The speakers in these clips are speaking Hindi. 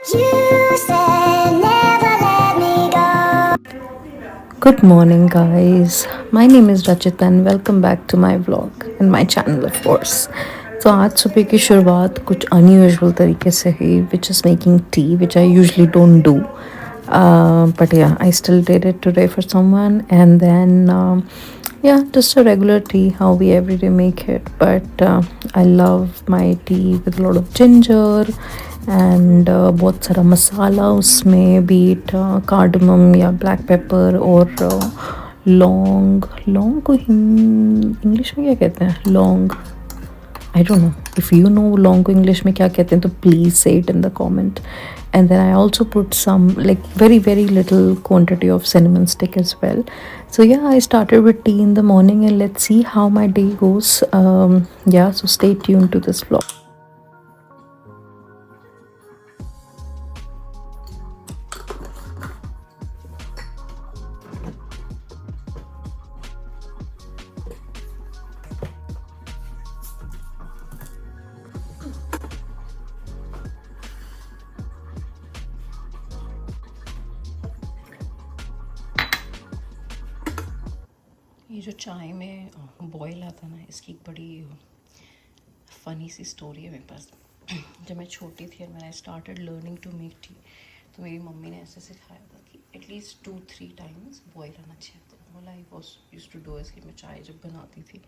Good morning, guys. My name is Rachita and welcome back to my vlog and my channel, of course. तो आज सुबह की शुरुआत कुछ अनयूजुअल तरीके से हुई, which is making tea, which I usually don't do. But yeah, I still did it today for someone, and then yeah, just a regular tea, how we everyday make it. But I love my tea with a lot of ginger and बहुत सारा मसाला उसमें, बीट कार्डमम या ब्लैक पेपर और लौंग को इंग्लिश में क्या कहते हैं? लौंग, I don't know. If you know लौंग को इंग्लिश में क्या कहते हैं तो प्लीज़ से it in the comment. And then I also put some, like, very little quantity of cinnamon stick as well. So yeah, I started with tea in the morning and let's see how my day goes. Yeah, so stay tuned to this vlog. ये जो चाय में बॉयल आता ना, इसकी एक बड़ी फ़नी सी स्टोरी है मेरे पास. जब मैं छोटी थी और मैंने started learning to make tea, तो मेरी मम्मी ने ऐसे सिखाया था कि एटलीस्ट 2-3 टाइम्स बॉयल आना चाहिए. तो all I was used to do is कि मैं चाय जब बनाती थी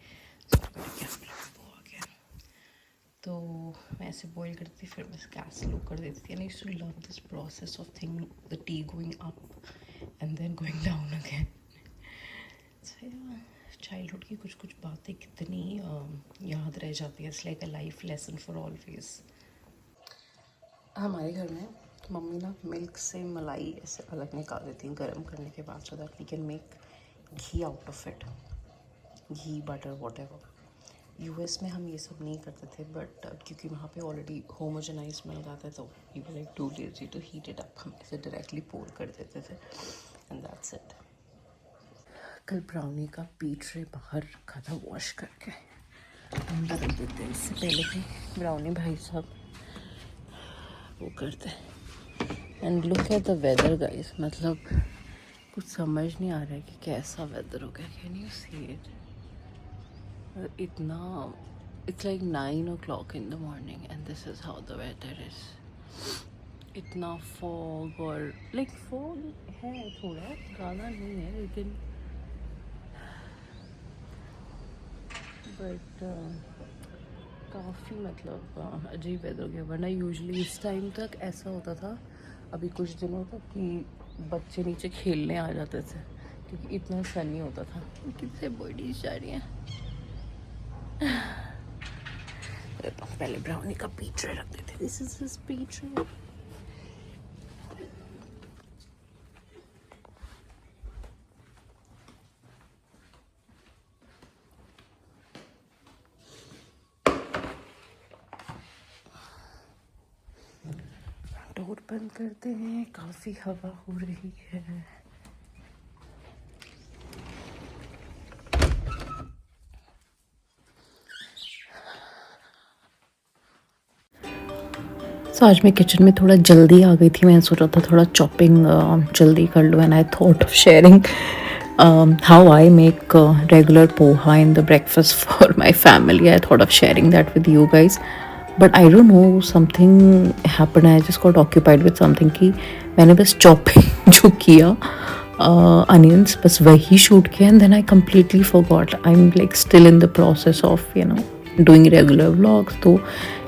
वो आ गया, तो मैं ऐसे बॉयल करती थी, फिर मैं गैस लो कर देती थी. And I used to love this process of thing, the tea going up and then going down again. Childhood की कुछ बातें कितनी याद रह जाती है. It's like a life lesson for always. हमारे घर में मम्मी ना मिल्क से मलाई ऐसे अलग निकाल देती हैं गर्म करने के बाद, so that we can make ghee out of it. Ghee, butter, whatever. US में हम ये सब नहीं करते थे, बट क्योंकि वहाँ पे ऑलरेडी होमोजेनाइज मिल जाता है, तो we were like too lazy to heat it up. हम इसे डायरेक्टली पोर कर देते थे एंड दैट्स इट. कल ब्राउनी का पीठ रे बाहर रखा था वॉश करके, अंदर रख देते हैं. इससे पहले कि ब्राउनी भाई साहब वो करते. And look at the weather guys, मतलब कुछ समझ नहीं आ रहा है कि कैसा वेदर हो गया. Can you see it? इतना, it's like 9 o'clock in the morning and this is how the weather is. इतना फॉग, और लाइक फॉग है थोड़ा, ज़्यादा नहीं है, लेकिन बट काफ़ी मतलब अजीब वेदर हो गया. वरना यूजुअली इस टाइम तक ऐसा होता था, अभी कुछ दिनों तक, कि बच्चे नीचे खेलने आ जाते थे क्योंकि इतना सनी होता था. कितने बड़ी साड़ियाँ. पहले ब्राउनी का पीठ रख देते. दिस इज हिज पीठ. डोर बंद करते हैं, काफ़ी हवा हो रही है. तो आज मैं किचन में थोड़ा जल्दी आ गई थी. मैंने सोचा था थोड़ा चॉपिंग जल्दी कर लूँ, and I thought of sharing how I make regular poha in the breakfast for my family. I thought of sharing that with you guys. But I don't know, something happened. I just got occupied with something कि मैंने बस chopping जो किया onions, बस वही shoot किया, and then I completely forgot. I'm like still in the process of, you know, doing regular vlogs. तो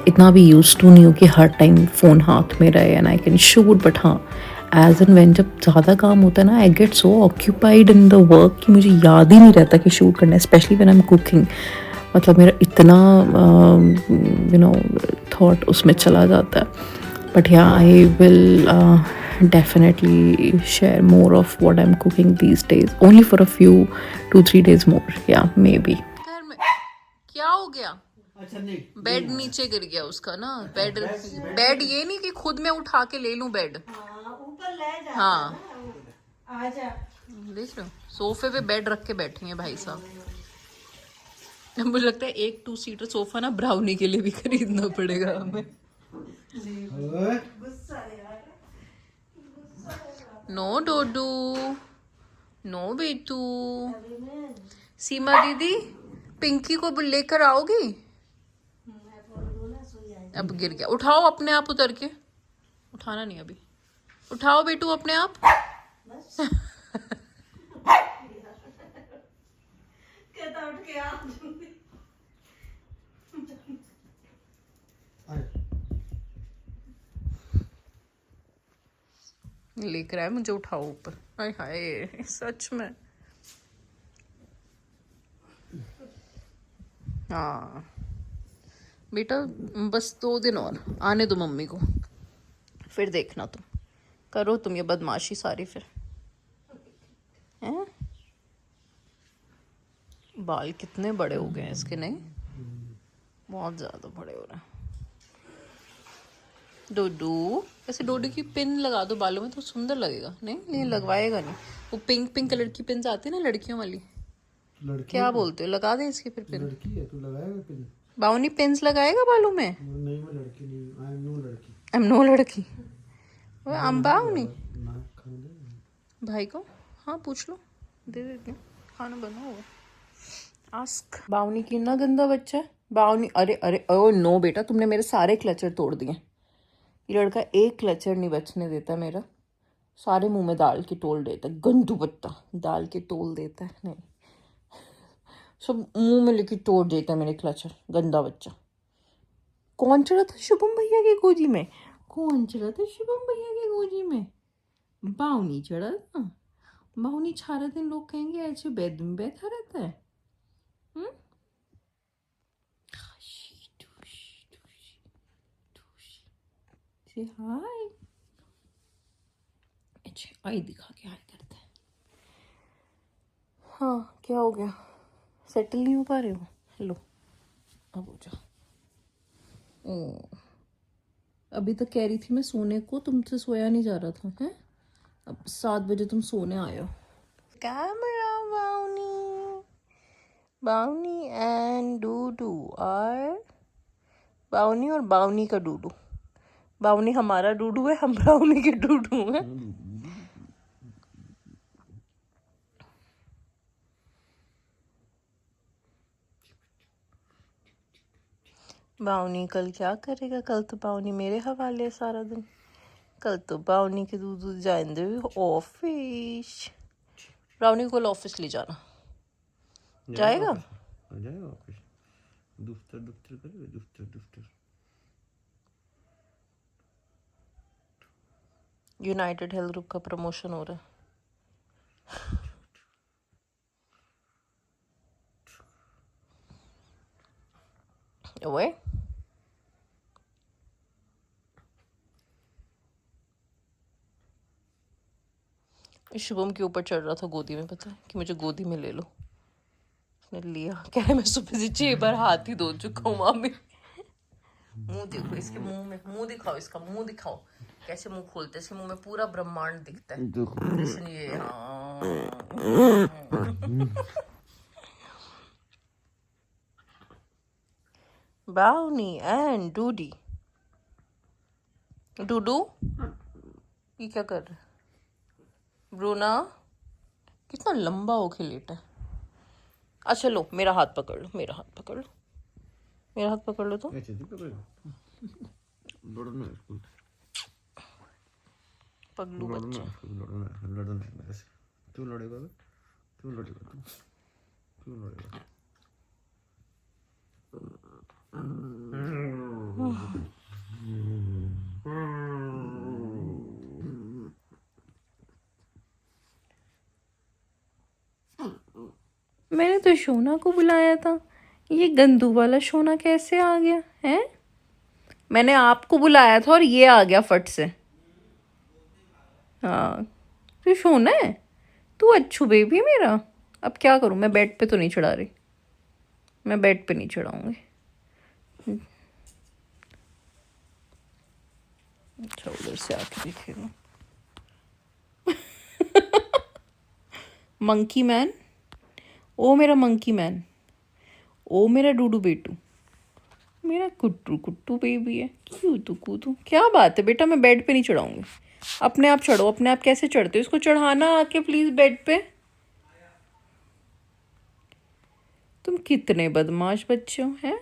इतना भी used to नहीं हो कि हर टाइम फ़ोन हाथ में रहे and I can shoot. But हाँ, एज एंड वेन जब ज़्यादा काम होता है ना, I get so occupied in the work कि मुझे याद ही नहीं रहता कि शूट करना है, specially when I am cooking. मतलब मेरा इतना यू नो थॉट उसमें चला जाता है. बट या I will definitely share more of what I am cooking these days, only for a few 2-3 days मोर. या मे बी. क्या हो गया? बेड नीचे गिर गया उसका ना. बेड ये नहीं कि खुद मैं उठा के ले लूं बेड. हाँ, देख रहे हो, सोफे पे बेड रख के बैठे हैं भाई साहब. मुझे लगता है एक 2-seater सोफा ना ब्राउनी के लिए भी खरीदना पड़ेगा हमें. नो डोडू, नो बेटू। सीमा दीदी पिंकी को लेकर आओगी? अब गिर गया, उठाओ अपने आप उतर के, उठाना नहीं अभी, उठाओ बेटू अपने आप। लेकर आए मुझे, उठाओ ऊपर। हाय हाय सच में। हाँ बेटा बस 2 दिन और आने दो मम्मी को, फिर देखना तुम करो तुम ये बदमाशी सारी फिर। हैं बाल कितने बड़े हो गए हैं इसके, नहीं बहुत ज्यादा बड़े हो रहे हैं। डोडू ऐसे डोडू की पिन लगा दो बालों में तो सुंदर लगेगा। नहीं नहीं लगवाएगा नहीं, वो पिंक पिंक कलर की पिन आती है ना लड़कियों वाली, क्या बोलते हो, लगा दे इसकी फिर पिन। लड़की है तू, लगाएगा पिन? बाउनी पिन्स लगाएगा बालों में? नहीं मैं लड़की नहीं, आई एम नो लड़की। आई एम नो लड़की। हम बाउनी नाक खाने दे भाई को, हाँ पूछ लो, दे देती हूँ, खाना बना होगा। आस्क। बाउनी कितना गंदा बच्चा है बाउनी। अरे अरे ओ नो बेटा, तुमने मेरे सारे क्लचर तोड़ दिए। ये लड़का एक क्लचर नहीं बचने देता मेरा, सारे मुंह में डाल के तोल देता है। गंदू बत्ता डाल के तोल देता है, नहीं सब मुंह में लेके तोड़ देता है मेरे क्लचर, गंदा बच्चा। कौन चढ़ा था शुभम भैया की गोदी में? कौन चढ़ा था शुभम भैया की गोदी में? बाउनी चढ़ा था। बाउनी सारा दिन लोग कहेंगे ऐसे बेड में बैठा रहता है। से हाय, अच्छा आई दिखा के हाय करता है। हाँ क्या हो गया, सेटल नहीं हो पा रहे हो? हेलो अब हो जाओ। अभी तक कह रही थी मैं सोने को, तुमसे सोया नहीं जा रहा था हैं? अब 7 बजे तुम सोने आए हो। कैमरा बाउनी, बाउनी एंड डूडू और बाउनी और बाउनी का डूडू। बाउनी हमारा डूडू है, हम बाउनी के डूडू हैं। बाउनी कल क्या करेगा? कल तो बाउनी मेरे हवाले है सारा दिन। कल तो बाउनी के दूध जाएंगे ऑफिस। बाउनी को कल ऑफिस ले जाना जाएगा। जाएगा ऑफिस, दुफ्तर दुफ्तर करेगा, दुफ्तर दुफ्तर। यूनाइटेड हेल्थ ग्रुप का प्रमोशन हो रहा है। ओए शुभम के ऊपर चढ़ रहा था गोदी में, पता है कि मुझे गोदी में ले लो, उसने लिया। कह रहे मैं सुबह से 6 बार हाथ ही धो चुका हूँ मामी। मुंह देखो इसके, मुंह में मुंह दिखाओ, इसका मुंह दिखाओ कैसे मुंह खोलते हैं। इसके मुंह में पूरा ब्रह्मांड दिखता है। इसलिए हाँ बाउनी एंड डूडी। डूडू ये क्या कर रहा है? ब्रूना कितना लंबा होके लेटा है। अच्छा लो मेरा हाथ पकड़ लो, मेरा हाथ पकड़ लो, मेरा हाथ पकड़ लो तो। ऐसे तू पकड़ेगा, लड़ना है इसको, पगलू बच्चा। लड़ना है मेरे से। तू लड़ेगा, तू लड़ेगा, तू लड़ेगा। मैंने तो शोना को बुलाया था, ये गंदू वाला शोना कैसे आ गया है? मैंने आपको बुलाया था और ये आ गया फट से। हाँ तो शोना है तू, अच्छू बेबी मेरा। अब क्या करूँ, मैं बेड पे तो नहीं चढ़ा रही, मैं बेड पे नहीं चढ़ाऊंगी। अच्छा उधर से आके दिखेगा। मंकी मैन, ओ मेरा मंकी मैन, ओ मेरा डूडू बेटू, मेरा कुट्टू कुट्टू बेबी है। क्यों तू कूदू, क्या बात है बेटा, मैं बेड पे नहीं चढ़ाऊंगी, अपने आप चढ़ो, अपने आप कैसे चढ़ते हो? इसको चढ़ाना आके प्लीज बेड पे। तुम कितने बदमाश बच्चे हो हैं।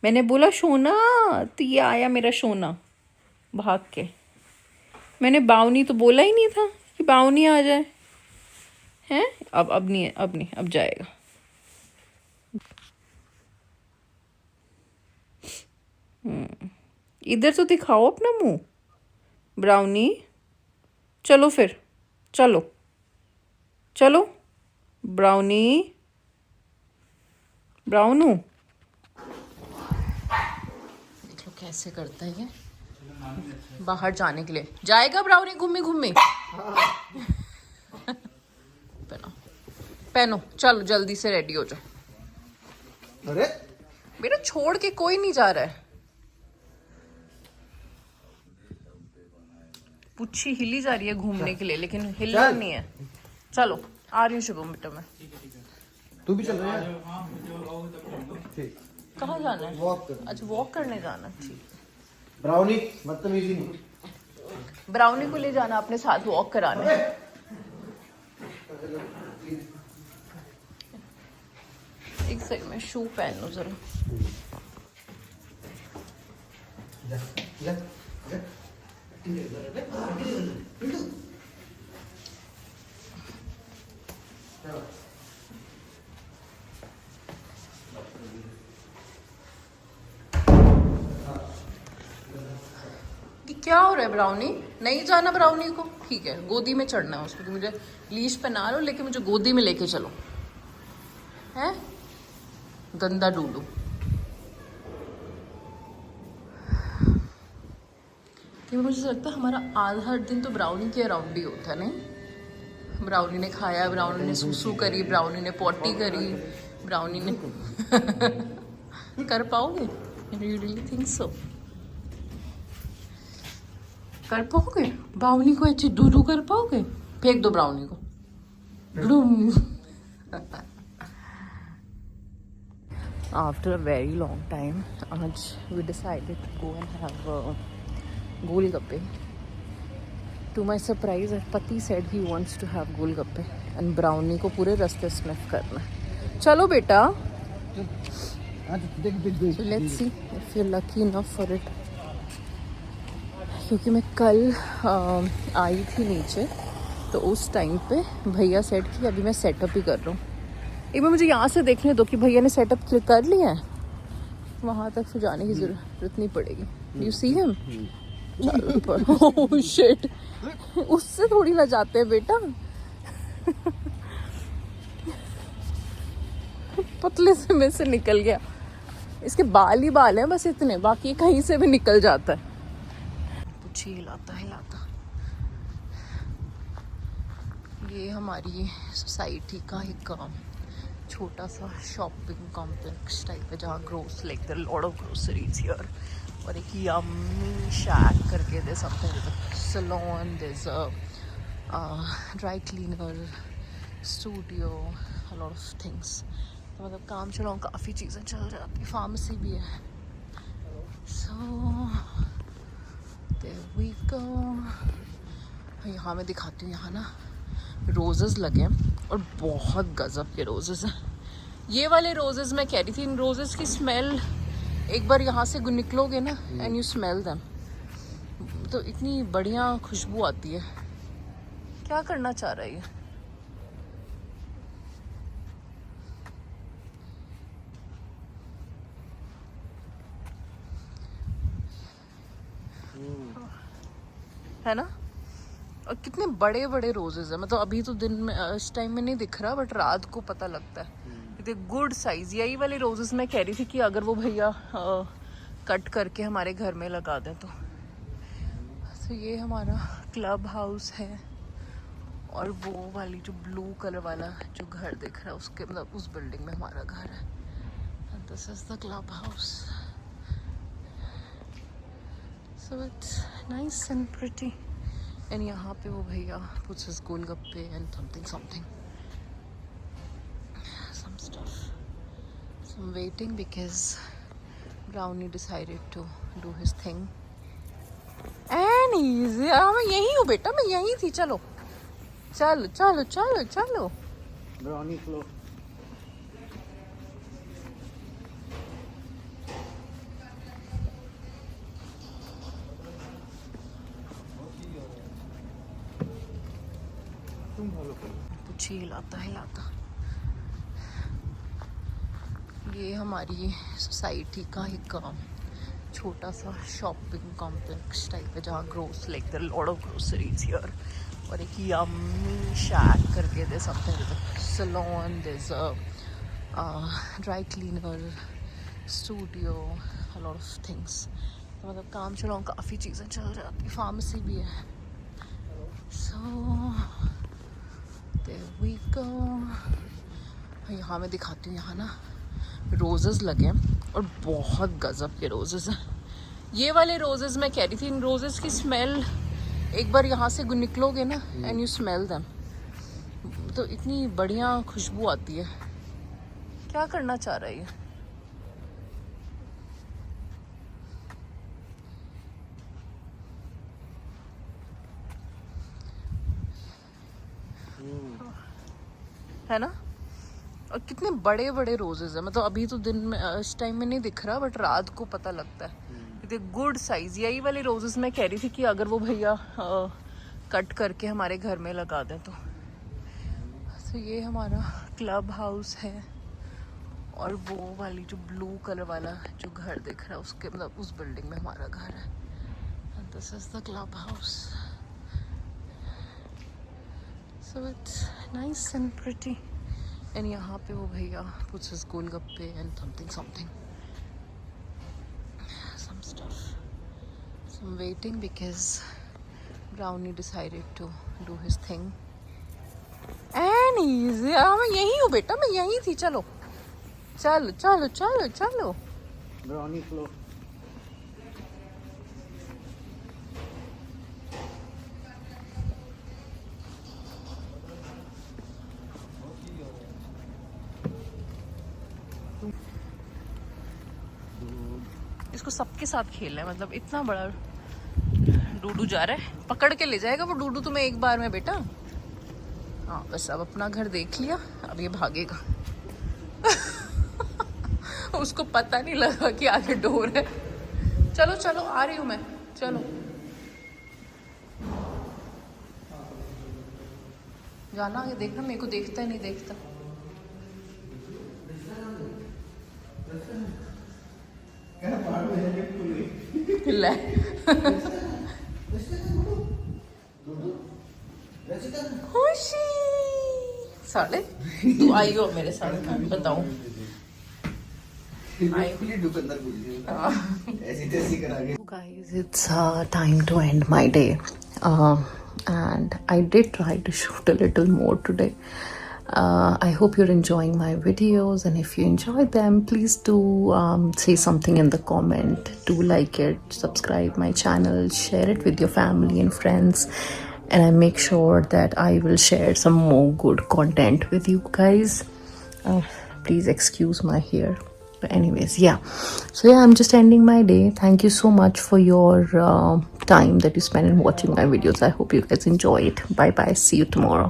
मैंने बोला सोना, तो ये आया मेरा सोना भाग के। मैंने बाउनी तो बोला ही नहीं था कि बाउनी आ जाए। हैं अब नहीं है, अब नहीं, अब जाएगा। इधर तो दिखाओ अपना मुंह ब्राउनी। चलो फिर, चलो चलो ब्राउनी, ब्राउनू। देख लो कैसे करता है ये बाहर जाने के लिए। जाएगा ब्राउनी घूमी घूमी। पहनो पहनो, चलो जल्दी से रेडी हो जाओ। अरे बेटा छोड़ के कोई नहीं जा रहा है। पुच्छी हिली जा रही है घूमने के लिए, लेकिन हिलना नहीं है। चलो आ रही हूँ शुभम बेटा मैं। तू भी चल रहा है? ठीक। कहाँ जाना है? वॉक कर। अच्छा वॉक करने जाना, ठीक। ब्राउनी बदतमीजी नहीं। ब्राउनी को ले जाना अपने साथ वॉक कराने। एक सेकंड में शू पहन लो जरा। कि क्या हो रहा है ब्राउनी? नहीं जाना ब्राउनी को? ठीक है, गोदी में चढ़ना है उसको। मुझे लीश पहना लो, लेकिन मुझे गोदी में लेके चलो। हैं गंदा डूडू। कि मुझे लगता है हमारा आधा दिन तो ब्राउनी के अराउंड ही होता है। नहीं, ब्राउनी ने खाया, ब्राउनी ने सूसू करी, ब्राउनी ने पॉटी करी, ब्राउनी ने कर पाओगे? You really think so? कर पाओगे? ब्राउनी को ऐसे डूडू कर पाओगे? फेंक दो ब्राउनी को। After a very long time, we decided to go and have golgappe. To my surprise, Pati said he wants to have golgappe and brownie को पूरे रास्ते sniff करना। चलो बेटा। So let's see if you're lucky enough for it. क्योंकि मैं कल आई थी नीचे, तो उस टाइम पे भैया सेट कि अभी मैं सेटअप ही कर रहा हूँ। एक बार मुझे यहाँ से देखने दो कि भैया ने सेटअप कर लिया है। वहाँ तक फिर जाने की जरूरत नहीं पड़ेगी। You see him? Oh shit, उससे थोड़ी ना जाते हैं बेटा। पतले से में से निकल गया। इसके बाल ही बाल हैं बस इतने, बाकी कहीं से भी निकल जाता है। कुछ ही हिलाता हिलाता। ये हमारी सोसाइटी का एक छोटा सा शॉपिंग कॉम्प्लेक्स टाइप है, जहाँ gross like there lot of groceries here. और एक यम्मी शैक करके दे something, there is a salon, there is a dry cleaner, studio, a lot of things. तो मतलब काम चलाऊँ काफ़ी चीज़ें चल जाती। फार्मेसी भी है। So there we go. यहाँ मैं दिखाती हूँ, यहाँ ना रोजेस लगे हैं और बहुत गजब के रोजेस हैं। ये वाले रोजेस मैं कह रही थी, इन रोजेस की स्मेल एक बार यहाँ से निकलोगे ना एंड यू स्मेल देम, तो इतनी बढ़िया खुशबू आती है। क्या करना चाह रहा है ये? है ना? और कितने बड़े बड़े रोजेस हैं। मतलब अभी तो दिन में इस टाइम में नहीं दिख रहा, बट रात को पता लगता है। इतने गुड साइज। यही वाले रोजेस मैं कह रही थी कि अगर वो भैया कट करके हमारे घर में लगा दें तो ये हमारा क्लब हाउस है। और वो वाली जो ब्लू कलर वाला जो घर दिख रहा है, उसके मतलब उस बिल्डिंग में हमारा घर है। And this is the club house. So it's nice and pretty. And यहाँ पे वो भैया puts his golgappe and something some stuff. So I'm waiting because Brownie decided to do his thing and Annie's हाँ मैं यही हूँ बेटा, मैं यही थी। चलो चलो चलो चलो चलो। Brownie flow. तुम फॉलो करो। कुछ ही हिलाता हिलाता। ये हमारी सोसाइटी का एक छोटा सा शॉपिंग कॉम्प्लेक्स टाइप है जहाँ gross like there lot of groceries here. और एक यम्मी शैक करके दे something salon, there a dry cleaner, studio, a lot of things. तो मतलब काम चलाओ काफ़ी चीज़ें चल जाती, फार्मेसी भी है। So there we go. यहाँ मैं दिखाती हूँ, यहाँ ना रोजेस लगे हैं और बहुत गजब के रोजेस हैं। ये वाले रोजेस मैं कह रही थी, इन रोजेस की स्मेल एक बार यहाँ से निकलोगे ना एंड यू स्मेल देम तो इतनी बढ़िया खुशबू आती है। क्या करना चाह रहा है ये? है ना? और कितने बड़े बड़े रोजेस हैं, मतलब अभी तो दिन में इस टाइम में नहीं दिख रहा बट रात को पता लगता है। गुड साइज यही वाले रोजेस मैं कह रही थी कि अगर वो भैया कट करके हमारे घर में लगा दें तो ये हमारा क्लब हाउस है। और वो वाली जो ब्लू कलर वाला जो घर दिख रहा है उसके मतलब उस बिल्डिंग में हमारा घर है। This is the club house. So it's nice and pretty. And यहाँ पे वो भैया puts his golgappe and something something some stuff. So I'm waiting because Brownie decided to do his thing. Annie's मैं यही हूँ बेटा, मैं यही थी। चलो चलो चलो चलो चलो। Brownie flow. इसको सबके साथ खेलना है, मतलब इतना बड़ा डूडू जा रहा है, पकड़ के ले जाएगा वो डूडू तुम्हें एक बार में बेटा। हाँ बस अब अपना घर देख लिया, अब ये भागेगा। उसको पता नहीं लगा कि आगे डोर है। चलो चलो आ रही हूँ मैं, चलो जाना आगे। देखना मेरे को देखता है नहीं देखता। ले खुशी साले तू आई हो मेरे साथ, मैं बताऊं guys, it's time to end my day and I did try to shoot a little more today. I hope you're enjoying my videos, and if you enjoyed them, please do say something in the comment. Do like it, subscribe my channel, share it with your family and friends, and I make sure that I will share some more good content with you guys. Please excuse my hair. But anyways, yeah. So yeah, I'm just ending my day. Thank you so much for your time that you spend in watching my videos. I hope you guys enjoy it. Bye bye. See you tomorrow.